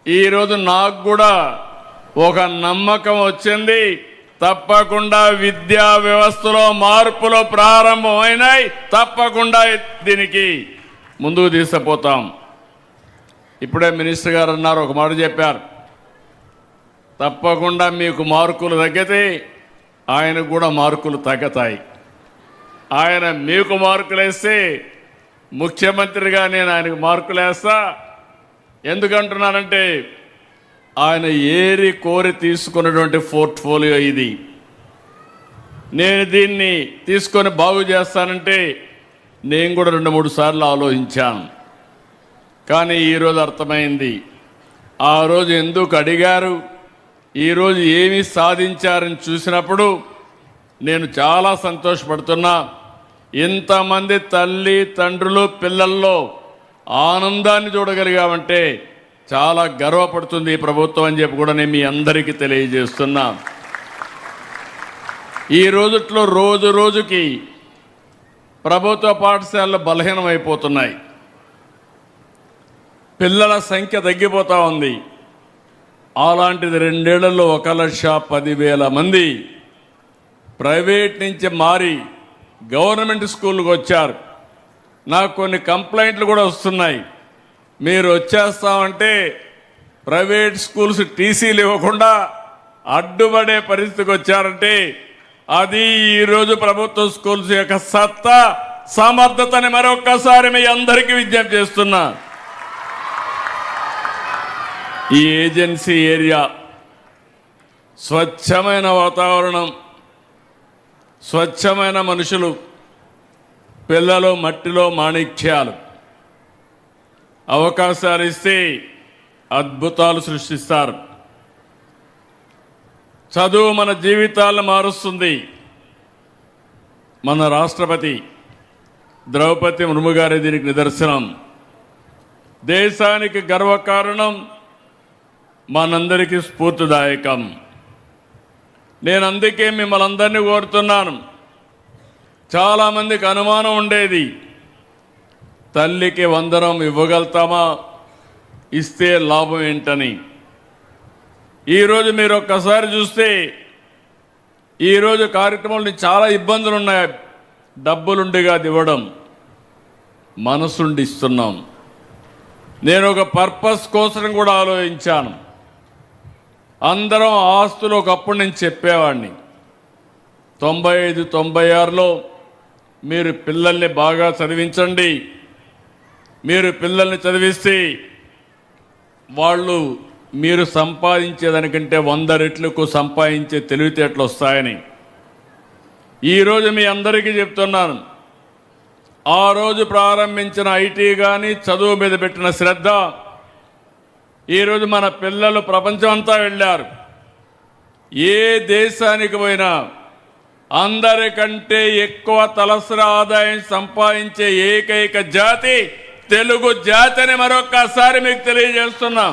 ఈరోజు నాకు కూడా ఒక నమ్మకం వచ్చింది. తప్పకుండా విద్యా వ్యవస్థలో మార్పులు ప్రారంభమైనాయి. తప్పకుండా దీనికి ముందుకు తీసుకుపోతాం. ఇప్పుడే మినిస్టర్ గారు అన్నారు, ఒక మాట చెప్పారు, తప్పకుండా మీకు మార్కులు తగ్గితే ఆయనకు కూడా మార్కులు తగ్గుతాయి. ఆయన మీకు మార్కులు వేస్తే ముఖ్యమంత్రిగా నేను ఆయనకు మార్కులు వేస్తా. ఎందుకంటున్నానంటే ఆయన ఏరి కోరి తీసుకున్నటువంటి పోర్ట్ఫోలియో ఇది. నేను దీన్ని తీసుకొని బాగు చేస్తానంటే నేను కూడా 2-3 సార్లు ఆలోచించాను. కానీ ఈరోజు అర్థమైంది. ఆ రోజు ఎందుకు అడిగారు, ఈరోజు ఏమి సాధించారని చూసినప్పుడు నేను చాలా సంతోషపడుతున్నా. ఇంతమంది తల్లి తండ్రులు పిల్లల్లో ఆనందాన్ని చూడగలిగామంటే చాలా గర్వపడుతుంది ఈ ప్రభుత్వం అని చెప్పి కూడా నేను మీ అందరికీ తెలియజేస్తున్నా. ఈ రోజుట్లో రోజు రోజుకి ప్రభుత్వ పాఠశాలలు బలహీనమైపోతున్నాయి. పిల్లల సంఖ్య తగ్గిపోతూ ఉంది. అలాంటిది 2 ఏళ్లలో 1,10,000 మంది ప్రైవేట్ నుంచి మారి గవర్నమెంట్ స్కూల్కి వచ్చారు. నాకు కొన్ని కంప్లైంట్లు కూడా వస్తున్నాయి. మీరు వచ్చేస్తామంటే ప్రైవేట్ స్కూల్స్ టీసీలు ఇవ్వకుండా అడ్డుపడే పరిస్థితికి వచ్చారంటే అది ఈరోజు ప్రభుత్వ స్కూల్స్ యొక్క సత్తా సమర్థతని మరొక్కసారి మీ అందరికీ విజ్ఞప్తి చేస్తున్నా. ఈ ఏజెన్సీ ఏరియా స్వచ్ఛమైన వాతావరణం, స్వచ్ఛమైన మనుషులు, పిల్లలు మట్టిలో మాణిక్యాలు. అవకాశాలు ఇస్తే అద్భుతాలు సృష్టిస్తారు. చదువు మన జీవితాలను మారుస్తుంది. మన రాష్ట్రపతి ద్రౌపది ముర్ము గారి దీనికి నిదర్శనం. దేశానికి గర్వకారణం, మనందరికీ స్ఫూర్తిదాయకం. నేను అందుకే మిమ్మల్ని అందరినీ కోరుతున్నాను. చాలామందికి అనుమానం ఉండేది, తల్లికి వందనం ఇవ్వగలుగుతామా, ఇస్తే లాభం ఏంటని. ఈరోజు మీరు ఒక్కసారి చూస్తే ఈరోజు కార్యక్రమంలో చాలా ఇబ్బందులు ఉన్నాయి. డబ్బులుండిగా ఇవ్వడం, మనసుండి ఇస్తున్నాం. నేను ఒక పర్పస్ కోసం కూడా ఆలోచించాను. అందరం ఆస్తులు ఒకప్పుడు నేను చెప్పేవాడిని. 95-96లో మీరు పిల్లల్ని బాగా చదివించండి, మీరు పిల్లల్ని చదివిస్తే వాళ్ళు మీరు సంపాదించేదానికంటే 100 రెట్లకు సంపాదించే తెలివితేటలు వస్తాయని ఈరోజు మీ అందరికీ చెప్తున్నాను. ఆ రోజు ప్రారంభించిన ఐటీ కానీ చదువు మీద పెట్టిన శ్రద్ధ, ఈరోజు మన పిల్లలు ప్రపంచం అంతా వెళ్ళారు. ఏ దేశానికి పోయినా అందరికంటే ఎక్కువ తలసరి ఆదాయం సంపాదించే ఏకైక జాతి తెలుగు జాతి అని మరొక్కసారి మీకు తెలియజేస్తున్నాం.